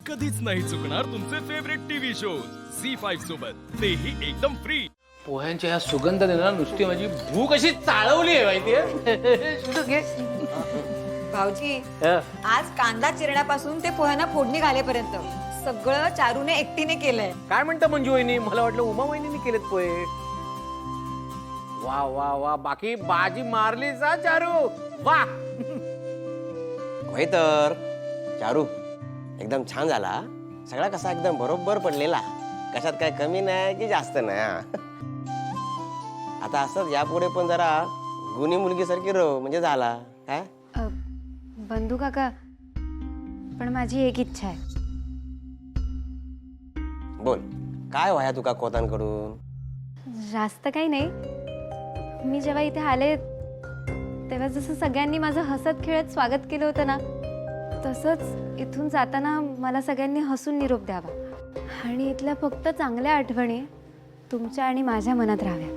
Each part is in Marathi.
कधीच नाही चुकणार तुमचे फेवरेट टीव्ही शोज झी5 सोबत, तेही एकदम फ्री। पोह्यांच्या या सुगंधाने ना नुसती माझी भूक अशी चाळवली आहे माहितीये। भाऊजी, आज कांदा चिरण्यापासून ते पोह्यांना फोडणी घालेपर्यंत सगळं चारूने एकटीने केलंय। काय म्हणता मंजू वहिनी? मला वाटलं उमा वहिनीने केलेत पोहे। वा वा वा, बाकी बाजी मारली जा चारू, वा। होय तर चारू एकदम छान झाला सगळा, कसा एकदम बरोबर पडलेला, कशात काय कमी नाही की जास्त नाही हा. आता असंच यापुढे पण जरा गुणी मुलगी सारखी रहो म्हणजे झाला हा. बंधू काका, पण माझी एक इच्छा आहे। बोल, काय व्हाया तुका कोतांकडून? जास्त काही नाही, मी जेव्हा इथे आले तेव्हा जसं सगळ्यांनी माझं हसत खेळत स्वागत केलं होतं ना, तसंच इथून जाताना मला सगळ्यांनी हसून निरोप द्यावा आणि इथल्या फक्त चांगल्या आठवणी तुमच्या आणि माझ्या मनात राहाव्या।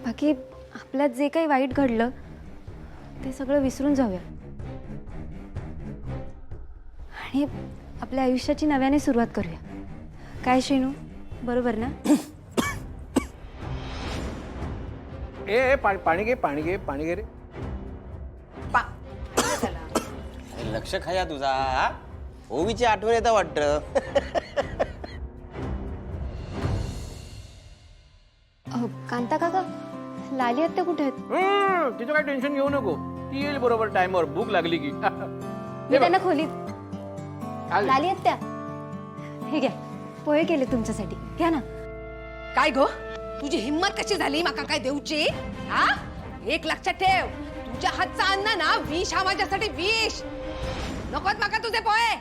बाकी आपल्यात जे काही वाईट घडलं ते सगळं विसरून जाऊया आणि आपल्या आयुष्याची नव्याने सुरुवात करूया। काय श्रीनू, बरोबर ना? ए पाणी घे, पाणी घे, पाणी घे रे। लक्ष खाया तुझा हा? ओवीची आठवण येतं वाटतं। कांता काका, लाली आत्या कुठे आहेत? तिचं काय टेन्शन घेऊ नको, ती येईल बरोबर टाइमवर, भूक लागली की। मी त्यांना खोलीत। लाली आत्या, हे घ्या, पोहे केले तुमच्यासाठी, घ्या ना। काय गो, तुझी हिम्मत कशी झाली माका काय देऊची? हा, एक लक्षात ठेव, तुझ्या हातचा अन्न ना विष हा माझ्यासाठी विष। नकोत माका तुझे पोहे।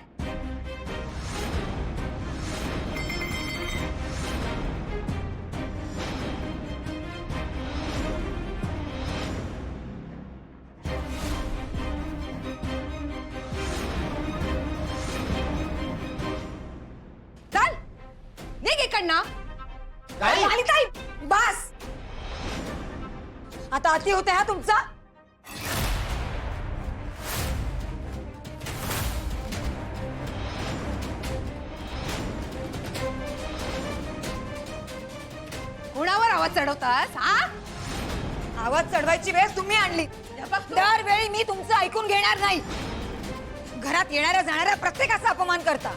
चल निघ इकडनं। ताई, बस आता, अति होते हा तुमचा। कुणावर आवाज चढवतास? हा, आवाज चढवायची वेळ तुम्ही आणली। दरवेळी मी तुमचं ऐकून घेणार नाही। घरात येणाऱ्या जाणाऱ्या प्रत्येकाचा अपमान करता।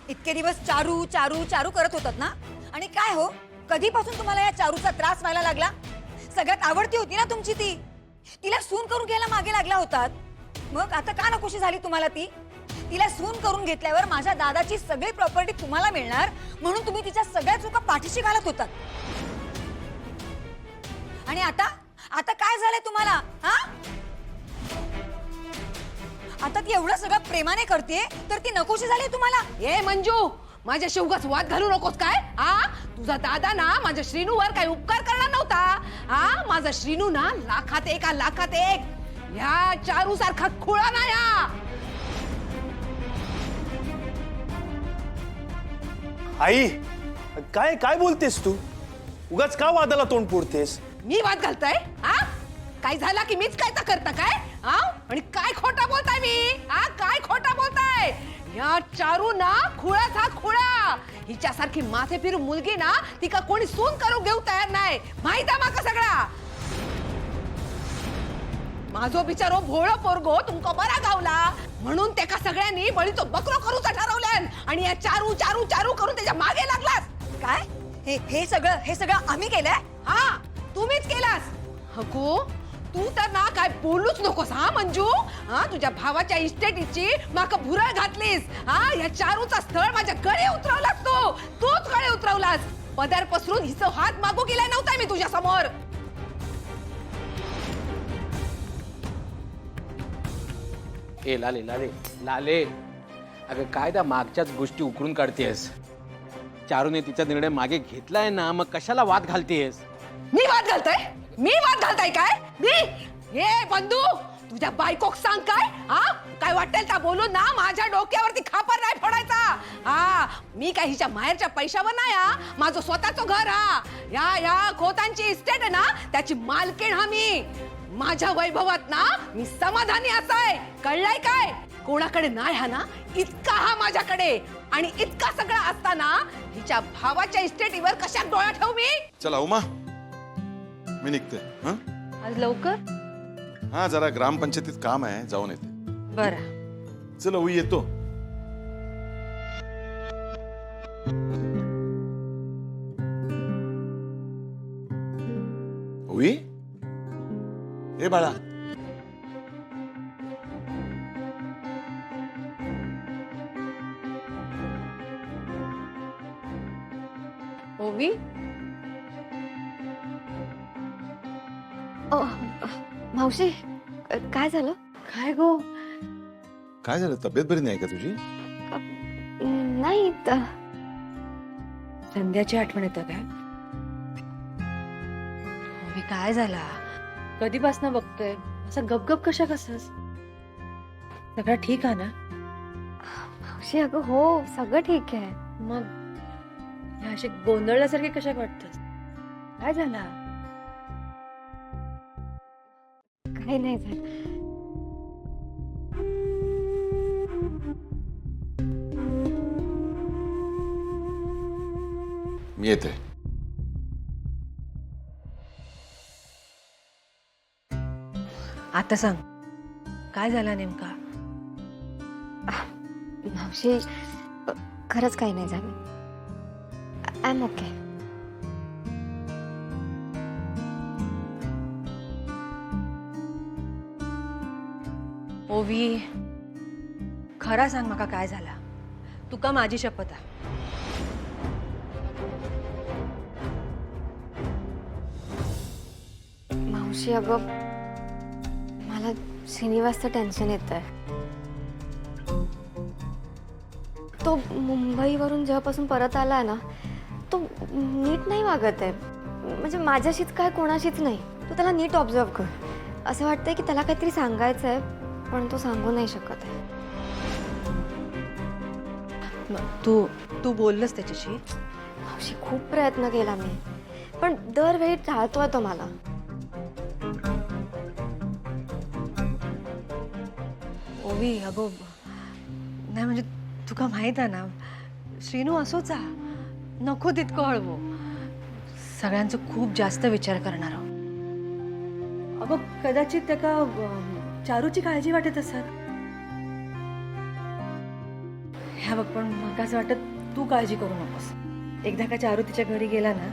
इतके दिवस चारू चारू चारू करत होतात ना, आणि काय हो, कधीपासून तुम्हाला या चारूचा त्रास व्हायला लागला? सगळ्यात आवडती होती ना तुमची ती, तिला सून करून घ्यायला मागे लागला होतात। मग आता का नकोशी झाली तुम्हाला ती? तिला सून करून घेतल्यावर माझ्या दादाची सगळी प्रॉपर्टी तुम्हाला मिळणार म्हणून तुम्ही तिच्या सगळ्या चुका पाठीशी घालत होतात। आणि आता आता काय झालंय तुम्हाला? हा, आता ती एवढं सगळं प्रेमाने करते तर ती नकोशी झाली तुम्हाला? ए मंजू, माझ्या शिवगाच वाद घालू नकोस काय? हा, तुझा दादा ना माझ्या श्रीनूवर काही उपकार करणार नव्हता। हा, माझा श्रीनू ना लाखात एक लाखात एक या चारू सारखा खुळा नाही हा। आई, काय काय बोलतेस तू? उगाच का वादाला तोंड फोडतेस? मी वाद घालताय? हा, काय झाला की मीच काय तर करता काय? हा, आणि काय खोटा बोलताय मी? हा, काय खोटा बोलताय? या चारू ना खुळाच हा खुळा। हिच्यासारखी माथे फिरू मुलगी ना ती का कोणी सून करू घेऊ तयार नाही, माहित आहे माका सगळा। माझो बिचारो भोळो पोरगो तुमका बरा गावला म्हणून त्याका सगळ्यांनी बळीचो बकरो करूचा ठरवल्यान आणि या चारू चारू चारू करून त्याच्या मागे लागलास काय? हे सगळं आम्ही केलंय? हा, तुम्हीच केलास। हगो, तू तर ना काय बोलूच नकोस हा मंजू। हा, तुझ्या भावाच्या इस्टेटीची माका भुरळ घातलीस। हा, या चारूचा स्थळ माझ्या गळे उतरवलास तूच गळे उतरवलास। पदर पसरून हिचं हात मागू गेला नव्हता मी तुझ्या समोर। ए लाले लाले लाले, अगं काय त्या मागच्याच गोष्टी उकरून काढतेस? चारूने तिचा निर्णय मागे घेतलाय ना, मग कशाला वाद घालतेस? मी वाद घालताय? मी वाद घालताय काय? मी? हे बंधू, तुझ्या बायकोक सांग काय? हा, काय वाटेल त्या बोलून ना माझ्या डोक्यावरती खापर नाही फोडायचा। हा, मी काय हिच्या माहेरच्या पैशावर नाही हा, माझं स्वतःचं घर हा। या खोतांची इस्टेट आहे ना त्याची मालकीण हा मी। माझ्या वैभवात ना मी समाधानी असाय, कळलाय काय? कोणाकडे नाही हा ना, इतका हा माझ्याकडे. आणि इतका सगळा असताना हिच्या भावाच्या इस्टेटीवर कशा डोळा ठेवू मी? चला उमा मी निघते. हं? आज लवकर? हा जरा ग्रामपंचायतीत काम आहे, जाऊन येते. बरं. चला उई येतो. उई ए बाळा, ओवी, मावशी काय झालं? काय गो? काय झालं? तब्येत बरी नाही का तुझी? नाही संध्याची आठवण येतं काय? ओवी काय झाला? कधीपासून बघतोय असं गपगप कशा कसस? सगळं ठीक आहे ना? मावशी अगं हो सगळं ठीक आहे. मग ह्या अशी गोंधळल्यासारखे कशा वाटतस? काय झाला? काही नाही झालं. मी येते. आता सांग काय झाला नेमका? मावशी खरंच काही नाही झालं. I am okay. ओवी खरा सांग माका काय झाला? तुका माझी शपथ आहे. मावशी अगं मला श्रीनिवासचं टेन्शन येत आहे. तो मुंबईवरून जेव्हापासून परत आला ना तो नीट नाही वागत आहे. म्हणजे माझ्याशीच काय कोणाशीच नाही. तू त्याला नीट ऑब्झर्व कर. असं वाटतंय की त्याला काहीतरी सांगायचं आहे पण तो सांगू नाही शकत आहे. तू तू बोललस त्याच्याशी? मावशी खूप प्रयत्न केला मी पण दरवेळी टाळतोय तो मला. ओवी अगो नाही म्हणजे तुका माहित आहे ना श्रीनू असोच आ. नको तितकं हळवो. सगळ्यांचं खूप जास्त विचार करणार. अगो कदाचित त्याका चारूची काळजी वाटत असत. ह्या बघ पण मला असं वाटत तू काळजी करू नकोस. एकदा का चारू तिच्या घरी गेला ना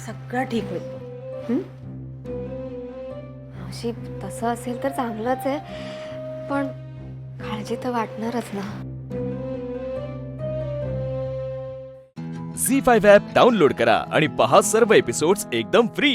सगळं ठीक होईल. मावशी तसं असेल तर चांगलंच आहे पण काळजी तर वाटणारच ना. झी 5 ॲप डाउनलोड करा आणि पहा सर्व एपिसोड्स एकदम फ्री.